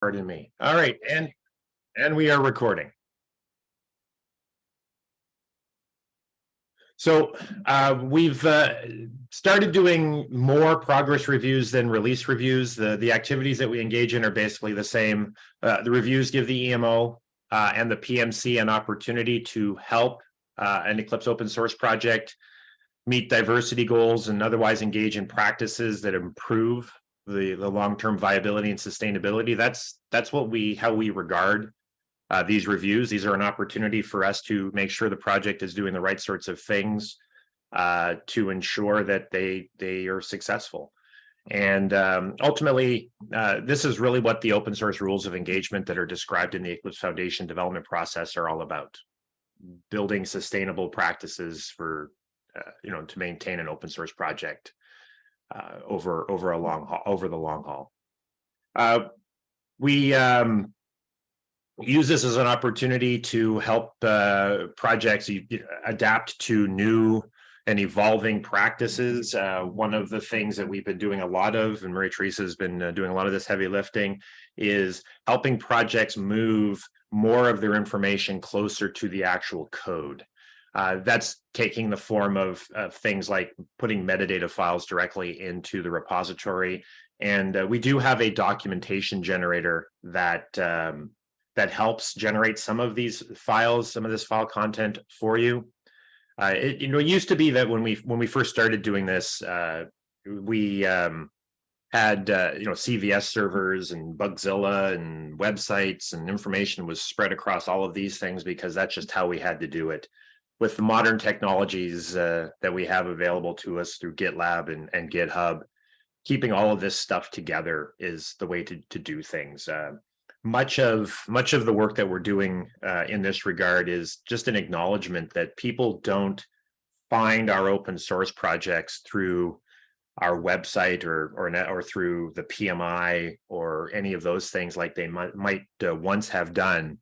Pardon me. All right, and we are recording. So we've started doing more progress reviews than release reviews. The activities that we engage in are basically the same. The reviews give the EMO and the PMC an opportunity to help an Eclipse open source project meet diversity goals and otherwise engage in practices that improve the long-term viability and sustainability. That's how we regard these reviews. These are an opportunity for us to make sure the project is doing the right sorts of things to ensure that they are successful. And ultimately, this is really what the open source rules of engagement that are described in the Eclipse Foundation development process are all about: building sustainable practices for to maintain an open source project over the long haul. We use this as an opportunity to help projects adapt to new and evolving practices. One of the things that we've been doing a lot of, and Marie-Therese has been doing a lot of this heavy lifting, is helping projects move more of their information closer to the actual code. That's taking the form of things like putting metadata files directly into the repository. And we do have a documentation generator that helps generate some of these files, some of this file content for you. It used to be that when we first started doing this, we had CVS servers and Bugzilla and websites, and information was spread across all of these things because that's just how we had to do it. With the modern technologies that we have available to us through GitLab and GitHub, keeping all of this stuff together is the way to do things. Much of the work that we're doing in this regard is just an acknowledgement that people don't find our open source projects through our website or through the PMI or any of those things like they might once have done.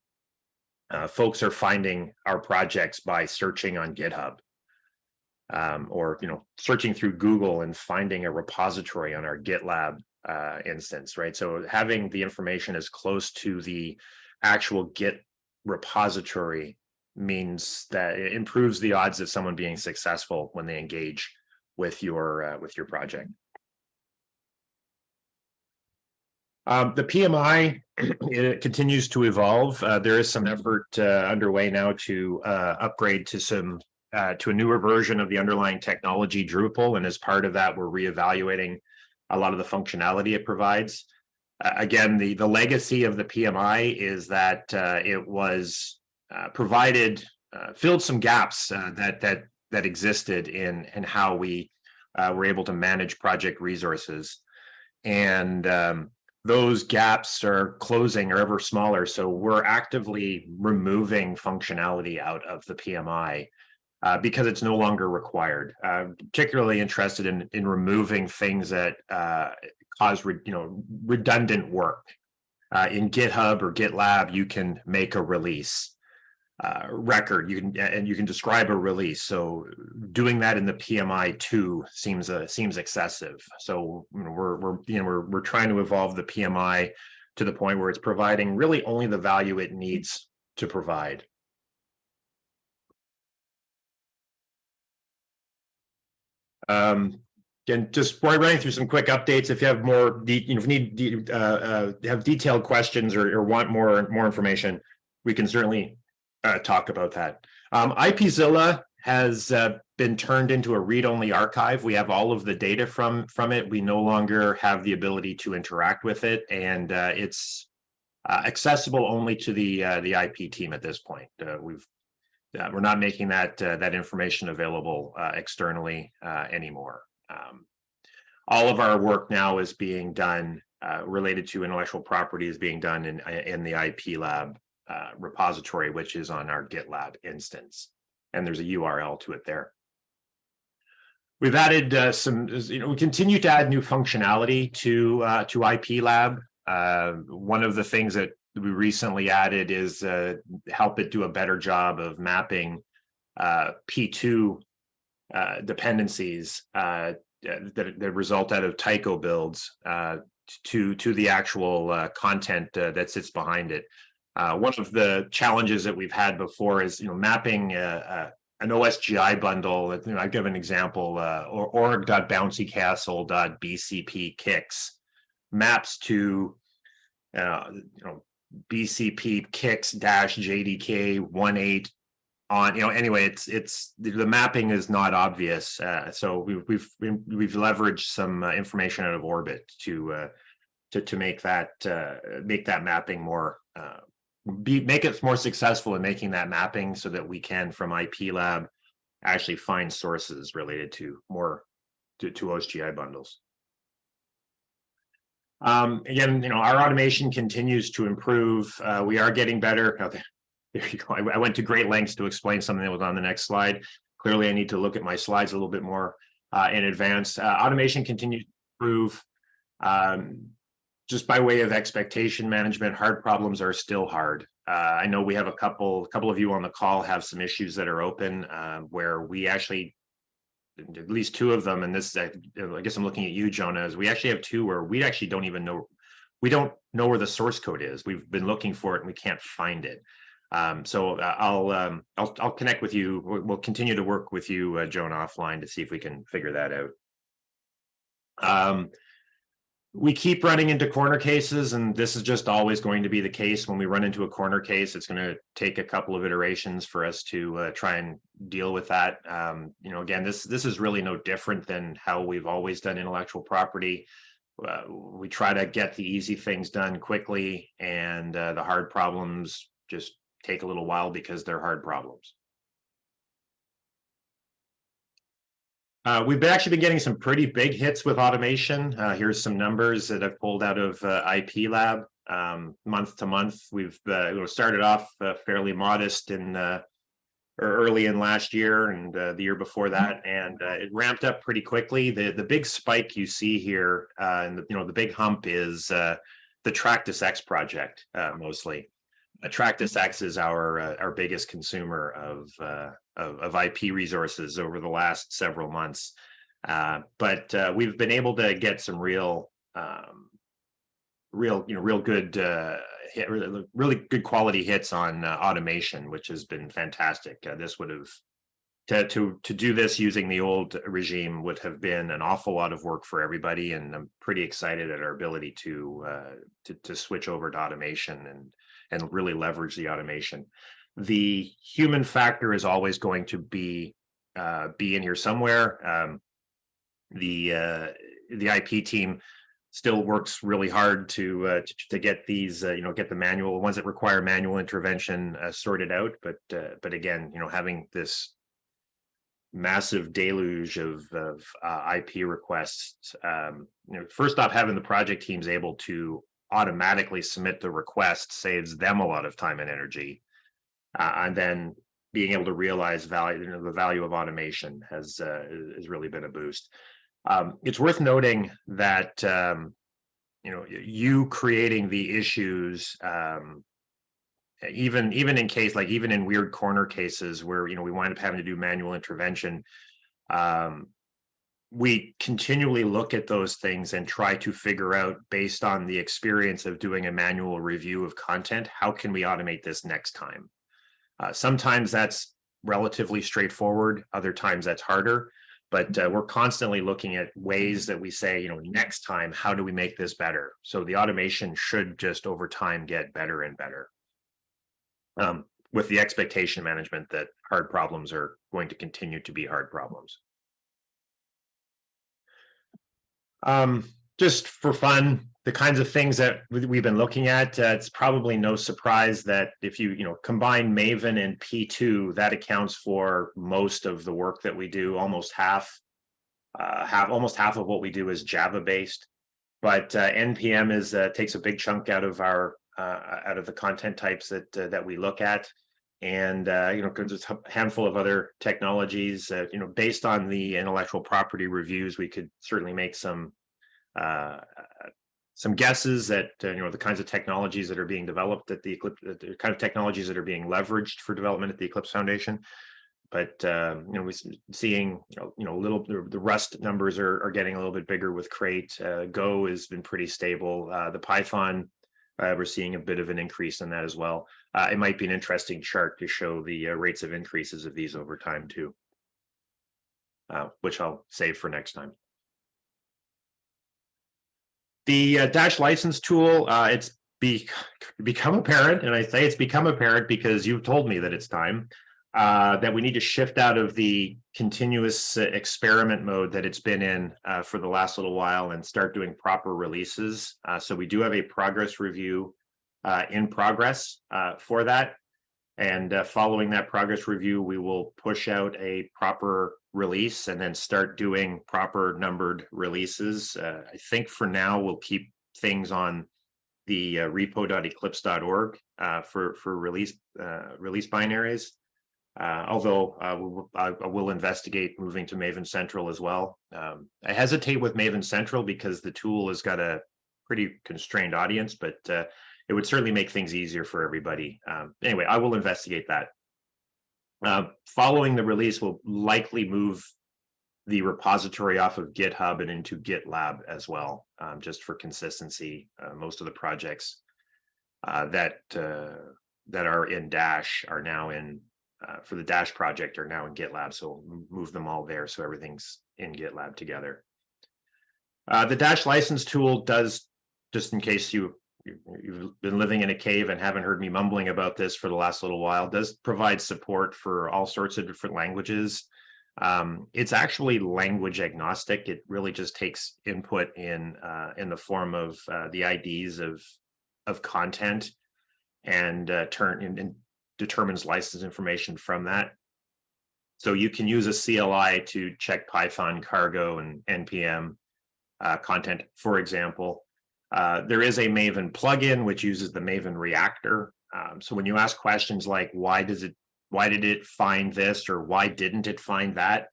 Folks are finding our projects by searching on GitHub, or searching through Google and finding a repository on our GitLab instance, right? So having the information as close to the actual Git repository means that it improves the odds of someone being successful when they engage with your project. The PMI it continues to evolve. There is some effort underway now to upgrade to a newer version of the underlying technology, Drupal, and as part of that, we're reevaluating a lot of the functionality it provides. Again, the legacy of the PMI is that it was filled some gaps that existed in how we were able to manage project resources, and those gaps are closing or ever smaller. So we're actively removing functionality out of the PMI because it's no longer required. Particularly interested in removing things that cause redundant work. In GitHub or GitLab, you can make a release record. You can describe a release. So doing that in the PMI too seems excessive. So we're trying to evolve the PMI to the point where it's providing really only the value it needs to provide. Again, just running through some quick updates. If you have more, have detailed questions or want more information, we can certainly talk about that. IPZilla has been turned into a read-only archive. We have all of the data from it. We no longer have the ability to interact with it, and it's accessible only to the IP team at this point. We're not making that information available externally anymore. All of our work now is being done related to intellectual property is being done in the IP Lab repository, which is on our GitLab instance, and there's a URL to it there. We've added we continue to add new functionality to IP Lab. One of the things that we recently added is help it do a better job of mapping P2 dependencies that result out of Tycho builds to the actual content that sits behind it. One of the challenges that we've had before is mapping an OSGI bundle. I give an example: org.bouncycastle.bcp kicks maps to BCP kicks -JDK 18 on anyway. It's the mapping is not obvious, so we've leveraged some information out of Orbit to make that mapping more make it more successful in making that mapping, so that we can from IP Lab actually find sources related to OSGI bundles. Again, our automation continues to improve. We are getting better. Oh, there you go. I went to great lengths to explain something that was on the next slide. Clearly, I need to look at my slides a little bit more in advance. Automation continues to improve. Just by way of expectation management, hard problems are still hard. I know we have a couple of you on the call have some issues that are open where we actually, at least two of them, and this, I guess I'm looking at you, Jonah, as we actually have two where we actually don't even know, we don't know where the source code is. We've been looking for it and we can't find it. So I'll connect with you. We'll continue to work with you, Jonah, offline to see if we can figure that out. We keep running into corner cases, and this is just always going to be the case. When we run into a corner case, it's going to take a couple of iterations for us to try and deal with that. Again, this is really no different than how we've always done intellectual property. We try to get the easy things done quickly, and the hard problems just take a little while because they're hard problems. We've actually been getting some pretty big hits with automation. Here's some numbers that I've pulled out of IP Lab. Month to month, we've started off fairly modest in early in last year and the year before that, and it ramped up pretty quickly. The big spike you see here, and the big hump is the TrackThisX project mostly. TrackThisX is our biggest consumer of IP resources over the last several months, but we've been able to get some real good really good quality hits on automation, which has been fantastic. This would have to do this using the old regime would have been an awful lot of work for everybody, and I'm pretty excited at our ability to switch over to automation and really leverage the automation. The human factor is always going to be in here somewhere. The IP team still works really hard to get these get the manual ones that require manual intervention sorted out. But again, having this massive deluge of IP requests, first off, having the project teams able to automatically submit the request saves them a lot of time and energy, and then being able to realize the value of automation has really been a boost. It's worth noting that you creating the issues, even in case, like even in weird corner cases where we wind up having to do manual intervention, we continually look at those things and try to figure out, based on the experience of doing a manual review of content, how can we automate this next time? Sometimes that's relatively straightforward. Other times that's harder. But we're constantly looking at ways that we say, next time, how do we make this better? So the automation should just over time get better and better, with the expectation management that hard problems are going to continue to be hard problems. Just for fun, the kinds of things that we've been looking at, it's probably no surprise that if you combine Maven and P2, that accounts for most of the work that we do. Almost half of what we do is Java based, but NPM takes a big chunk out of the content types that we look at. And there's a handful of other technologies. Based on the intellectual property reviews, we could certainly make some guesses that the kinds of technologies that are being developed at the Eclipse, the kind of technologies that are being leveraged for development at the Eclipse Foundation. but we're seeing little the Rust numbers are getting a little bit bigger with Crate. Go has been pretty stable. The Python, we're seeing a bit of an increase in that as well. It might be an interesting chart to show the rates of increases of these over time too, which I'll save for next time. The Dash license tool, it's become apparent, and I say it's become apparent because you've told me that it's time, that we need to shift out of the continuous experiment mode that it's been in for the last little while and start doing proper releases. So we do have a progress review in progress for that. And following that progress review, we will push out a proper release and then start doing proper numbered releases. I think for now, we'll keep things on the repo.eclipse.org for release binaries. Although I will investigate moving to Maven Central as well. I hesitate with Maven Central because the tool has got a pretty constrained audience, but it would certainly make things easier for everybody. Anyway, I will investigate that. Following the release, we'll likely move the repository off of GitHub and into GitLab as well, just for consistency. Most of the projects that are in Dash are now in, for the Dash project, are now in GitLab. So we'll move them all there so everything's in GitLab together. The Dash license tool does, just in case you've been living in a cave and haven't heard me mumbling about this for the last little while, does provide support for all sorts of different languages. It's actually language agnostic. It really just takes input in the form of the IDs of content and determines license information from that. So you can use a CLI to check Python, Cargo, and NPM content, for example. There is a Maven plugin which uses the Maven Reactor. So when you ask questions like why did it find this or why didn't it find that,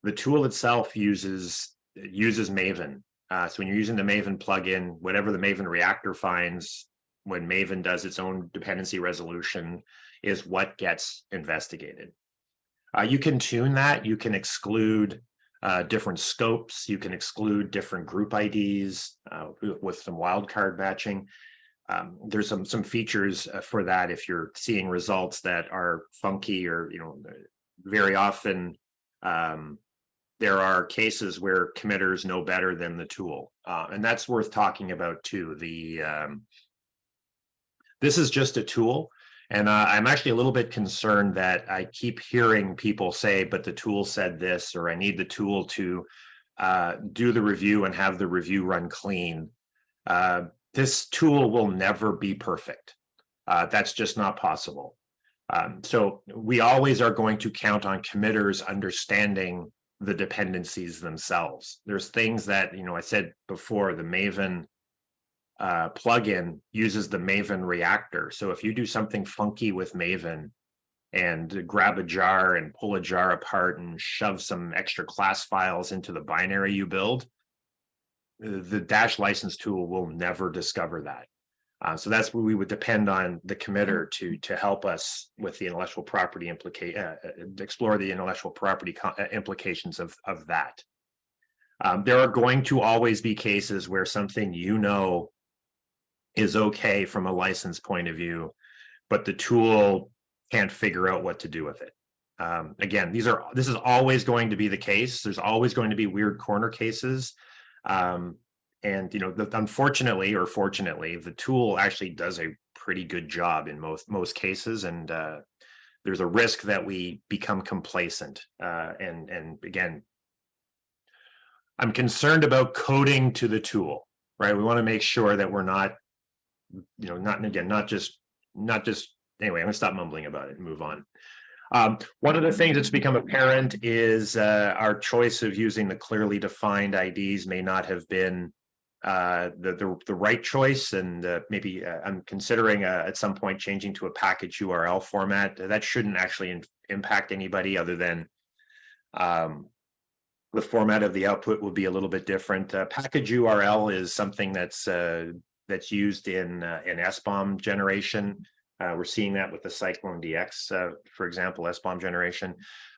the tool itself uses Maven. So when you're using the Maven plugin, whatever the Maven Reactor finds when Maven does its own dependency resolution is what gets investigated. You can tune that. You can exclude different scopes. You can exclude different group IDs with some wildcard matching. There's some features for that if you're seeing results that are funky, or very often there are cases where committers know better than the tool, and that's worth talking about too. This is just a tool, and I'm actually a little bit concerned that I keep hearing people say, but the tool said this, or I need the tool to do the review and have the review run clean. This tool will never be perfect. That's just not possible. So we always are going to count on committers understanding the dependencies themselves. There's things that, I said before, the Maven plugin uses the Maven Reactor. So if you do something funky with Maven and grab a jar and pull a jar apart and shove some extra class files into the binary you build, the Dash license tool will never discover that. So that's where we would depend on the committer to help us with the intellectual property explore the intellectual property implications of that. There are going to always be cases where something is okay from a license point of view, but the tool can't figure out what to do with it. Again, this is always going to be the case. There's always going to be weird corner cases. And unfortunately or fortunately, the tool actually does a pretty good job in most cases, and there's a risk that we become complacent. And again, I'm concerned about coding to the tool, right? We want to make sure that we're not just anyway. I'm gonna stop mumbling about it and move on. One of the things that's become apparent is our choice of using the clearly defined IDs may not have been the right choice, and maybe I'm considering at some point changing to a package URL format. That shouldn't actually impact anybody other than the format of the output will be a little bit different. Package URL is something that's used in SBOM generation. We're seeing that with the Cyclone DX, for example, SBOM generation.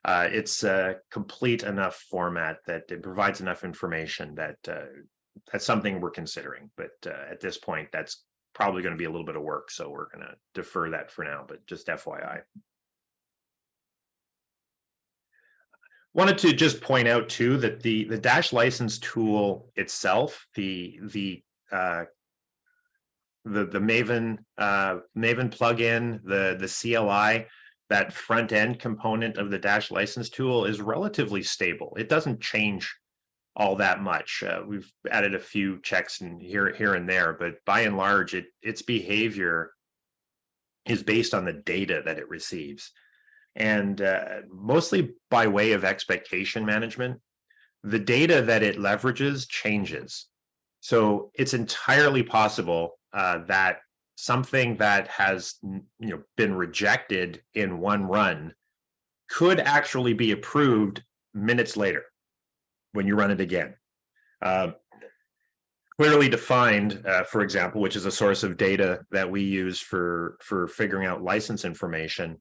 It's a complete enough format that it provides enough information that that's something we're considering. But at this point, that's probably going to be a little bit of work. So we're going to defer that for now, but just FYI. Wanted to just point out too that the Dash license tool itself, the Maven plugin, the CLI, that front end component of the Dash license tool is relatively stable. It doesn't change all that much. We've added a few checks in here and there, but by and large, its behavior is based on the data that it receives, and mostly by way of expectation management. The data that it leverages changes, so it's entirely possible that something that has been rejected in one run could actually be approved minutes later when you run it again. Clearly defined, for example, which is a source of data that we use for figuring out license information.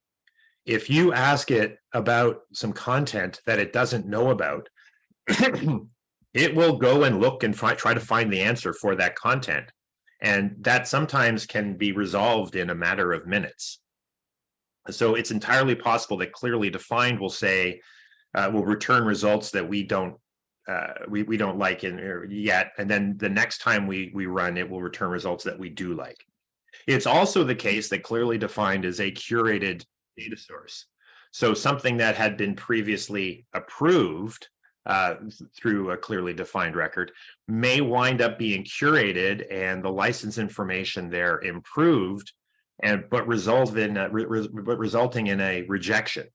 If you ask it about some content that it doesn't know about, it will go and look and try to find the answer for that content. And that sometimes can be resolved in a matter of minutes. So it's entirely possible that clearly defined will say, will return results that we don't like yet, and then the next time we run it will return results that we do like. It's also the case that clearly defined is a curated data source. So something that had been previously approved through a clearly defined record may wind up being curated and the license information there improved, but resulting in a rejection.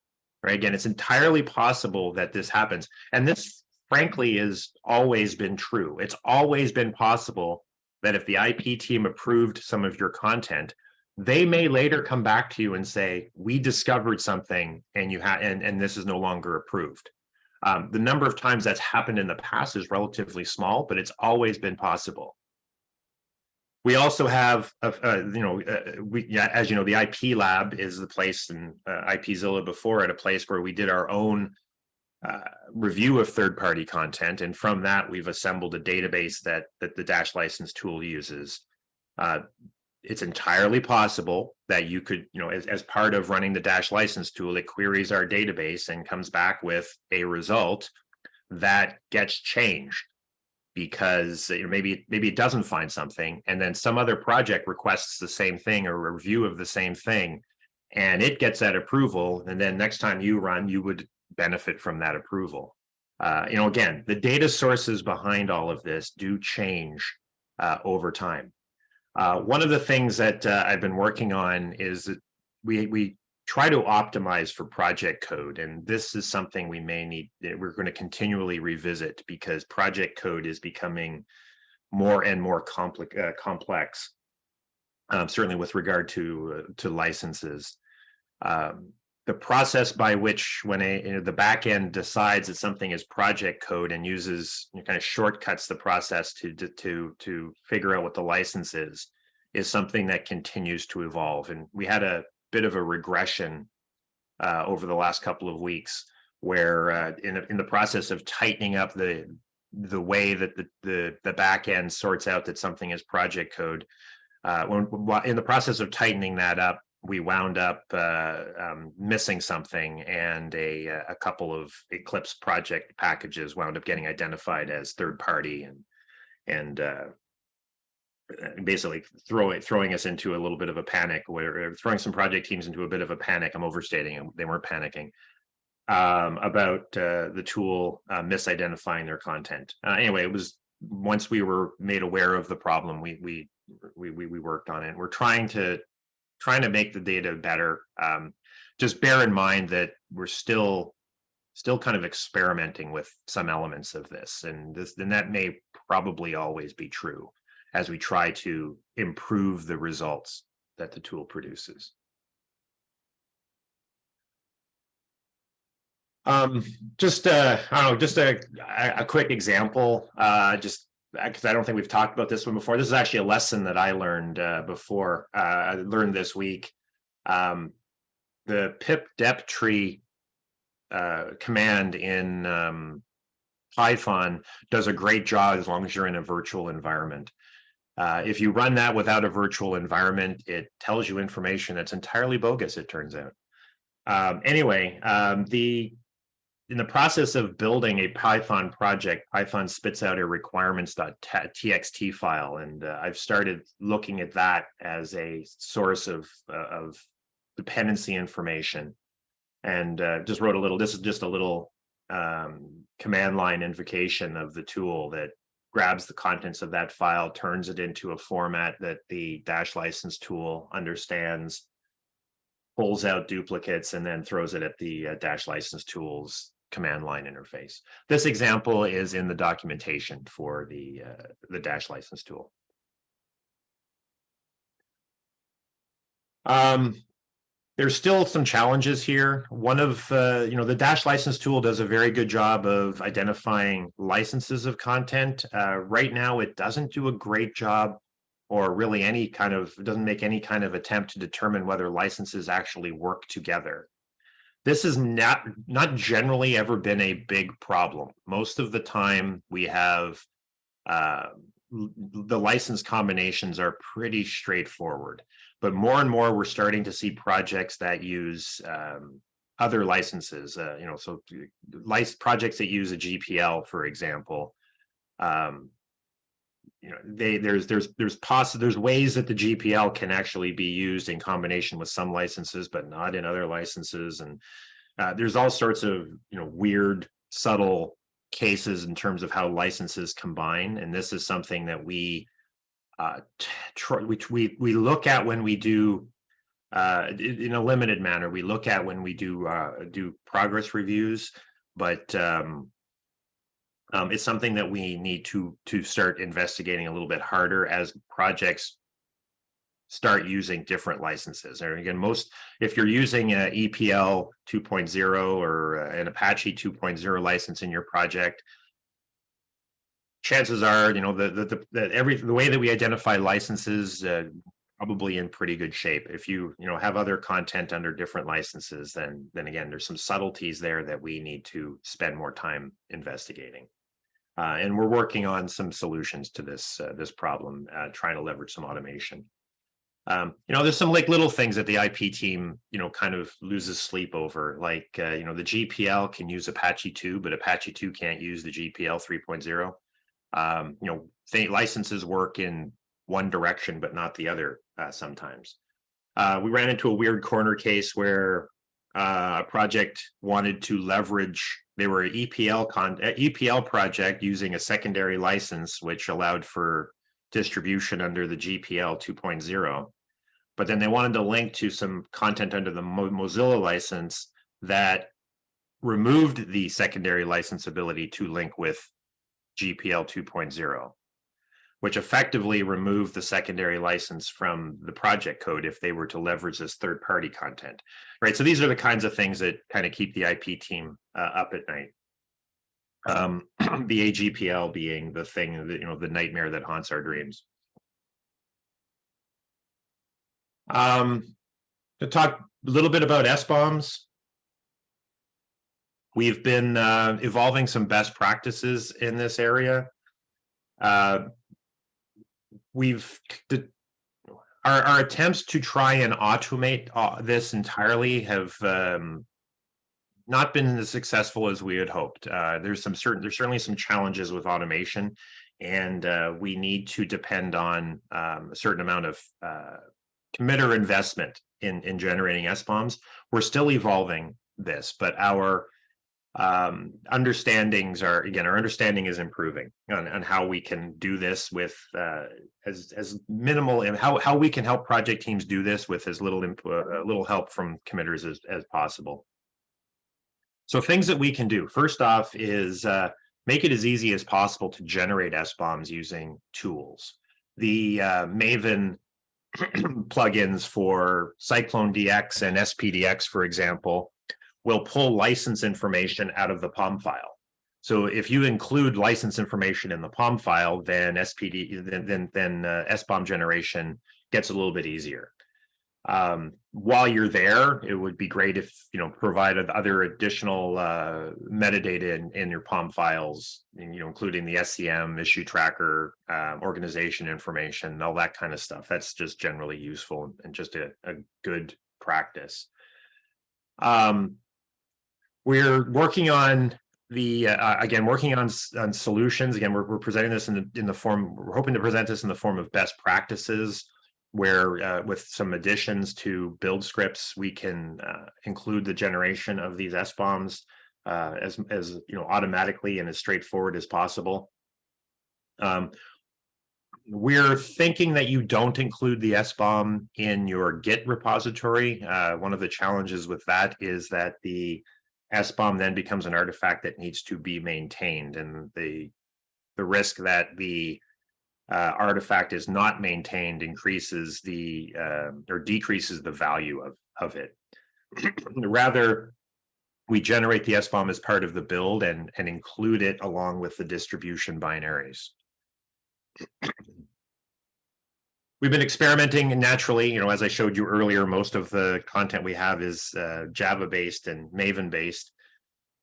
Right? Again, it's entirely possible that this happens, and this frankly has always been true. It's always been possible that if the IP team approved some of your content, they may later come back to you and say, we discovered something and and this is no longer approved. The number of times that's happened in the past is relatively small, but it's always been possible. We also have, as you know, the IP lab is the place, and IPzilla before, at a place where we did our own review of third-party content, and from that we've assembled a database that the Dash license tool uses. It's entirely possible that you could, as part of running the Dash license tool, it queries our database and comes back with a result that gets changed because maybe it doesn't find something, and then some other project requests the same thing or a review of the same thing, and it gets that approval, and then next time you run, you would benefit from that approval. Again, the data sources behind all of this do change over time. One of the things that I've been working on is that we try to optimize for project code, and this is something we're going to continually revisit because project code is becoming more and more complex, certainly with regard to licenses. The process by which when the back end decides that something is project code and uses kind of shortcuts the process to figure out what the license is something that continues to evolve. And we had a bit of a regression over the last couple of weeks where in the process of tightening up the way that the back end sorts out that something is project code, in the process of tightening that up, we wound up missing something, and a couple of Eclipse project packages wound up getting identified as third party, and basically throwing us into a little bit of a panic, throwing some project teams into a bit of a panic. I'm overstating, they weren't panicking, about the tool misidentifying their content. Anyway, it was once we were made aware of the problem, we worked on it. We're trying to make the data better. Just bear in mind that we're still kind of experimenting with some elements of this, and that may probably always be true as we try to improve the results that the tool produces. Just a quick example, just because I don't think we've talked about this one before. This is actually a lesson that I learned before. I learned this week. The pip dep tree command in Python does a great job as long as you're in a virtual environment. If you run that without a virtual environment, it tells you information that's entirely bogus, it turns out. Anyway, in the process of building a Python project, Python spits out a requirements.txt file, and I've started looking at that as a source of dependency information, and just wrote a little. This is just a little command line invocation of the tool that grabs the contents of that file, turns it into a format that the dash license tool understands, pulls out duplicates, and then throws it at the dash license tool's command line interface. This example is in the documentation for the dash license tool. There's still some challenges here. One of, the dash license tool does a very good job of identifying licenses of content. Right now, it doesn't do a great job, or really doesn't make any kind of attempt to determine whether licenses actually work together. This has not generally ever been a big problem. Most of the time, we have the license combinations are pretty straightforward. But more and more, we're starting to see projects that use other licenses. Projects that use a GPL, for example. There's ways that the GPL can actually be used in combination with some licenses, but not in other licenses. And there's all sorts of weird, subtle cases in terms of how licenses combine. And this is something that we look at when we do in a limited manner. We look at when we do progress reviews, but it's something that we need to start investigating a little bit harder as projects start using different licenses. And again, if you're using an EPL 2.0 or an Apache 2.0 license in your project, chances are, the way that we identify licenses probably in pretty good shape. If you have other content under different licenses, then again, there's some subtleties there that we need to spend more time investigating. And we're working on some solutions to this problem, trying to leverage some automation. There's some little things that the IP team, kind of loses sleep over, like, the GPL can use Apache 2, but Apache 2 can't use the GPL 3.0. Licenses work in one direction, but not the other sometimes. We ran into a weird corner case where a project wanted to leverage, they were an EPL project using a secondary license, which allowed for distribution under the GPL 2.0. But then they wanted to link to some content under the Mozilla license that removed the secondary license ability to link with GPL 2.0, which effectively removed the secondary license from the project code if they were to leverage this third-party content, right? So these are the kinds of things that kind of keep the IP team up at night. The AGPL being the thing that, the nightmare that haunts our dreams. To talk a little bit about SBOMs, we've been evolving some best practices in this area. Our attempts to try and automate this entirely have not been as successful as we had hoped. There's certainly some challenges with automation, and we need to depend on a certain amount of committer investment in generating SBOMs. We're still evolving this, but our understanding is improving on how we can do this with as minimal, and how we can help project teams do this with as little help from committers as possible. So things that we can do, first off, is make it as easy as possible to generate SBOMs using tools. The Maven plugins for CycloneDX and SPDX, for example, will pull license information out of the POM file. So if you include license information in the POM file, then SBOM generation gets a little bit easier. While you're there, it would be great if, provided other additional metadata in your POM files, and, including the SCM, issue tracker, organization information, all that kind of stuff. That's just generally useful and just a good practice. We're working on working on solutions. Again, we're presenting this in the form. We're hoping to present this in the form of best practices, where with some additions to build scripts, we can include the generation of these SBOMs as automatically and as straightforward as possible. We're thinking that you don't include the SBOM in your Git repository. One of the challenges with that is that the SBOM then becomes an artifact that needs to be maintained, and the risk that the artifact is not maintained increases or decreases the value of it. Rather, we generate the SBOM as part of the build and include it along with the distribution binaries. We've been experimenting naturally, as I showed you earlier, most of the content we have is Java-based and Maven-based.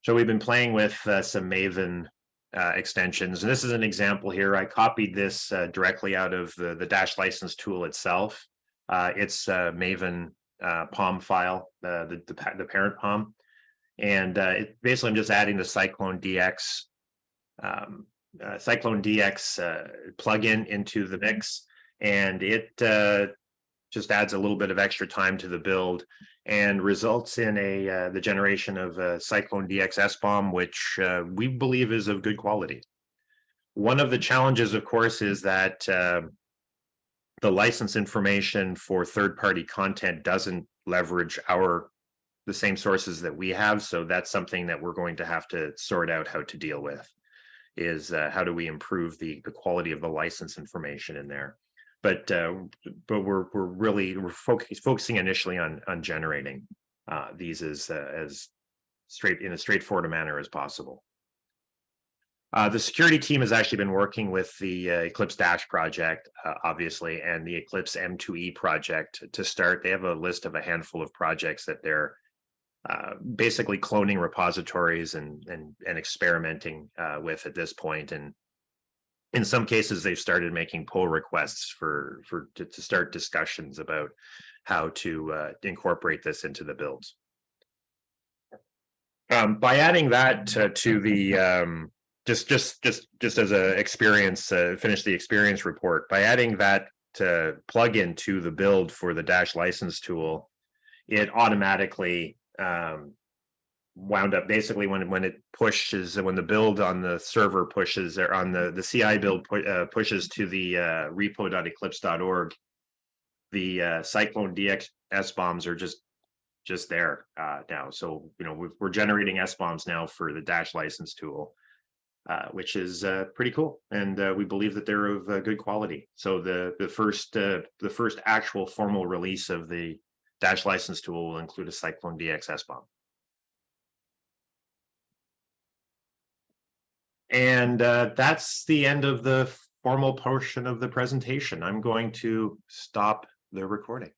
So we've been playing with some Maven extensions. And this is an example here. I copied this directly out of the Dash license tool itself. It's a Maven POM file, the parent POM. And basically, I'm just adding the Cyclone DX plugin into the mix, and it just adds a little bit of extra time to the build and results in the generation of a Cyclone DX SBOM, which we believe is of good quality. One of the challenges, of course, is that the license information for third-party content doesn't leverage the same sources that we have. So that's something that we're going to have to sort out how to deal with, is how do we improve the quality of the license information in there. But we're focusing initially on generating these as in a straightforward manner as possible. The security team has actually been working with the Eclipse Dash project, obviously, and the Eclipse M2E project to start. They have a list of a handful of projects that they're basically cloning repositories and experimenting with at this point. And in some cases, they've started making pull requests to start discussions about how to incorporate this into the builds. By adding that to the just as a experience, finish the experience report. By adding that plugin to the build for the Dash license tool, it automatically wound up basically when the build on the server pushes, or on the CI build pushes to the repo.eclipse.org, the Cyclone DX SBOMs are just there now. So we're generating SBOMs now for the Dash license tool, which is pretty cool, and we believe that they're of good quality. So the first actual formal release of the Dash license tool will include a Cyclone DX SBOM. And that's the end of the formal portion of the presentation. I'm going to stop the recording.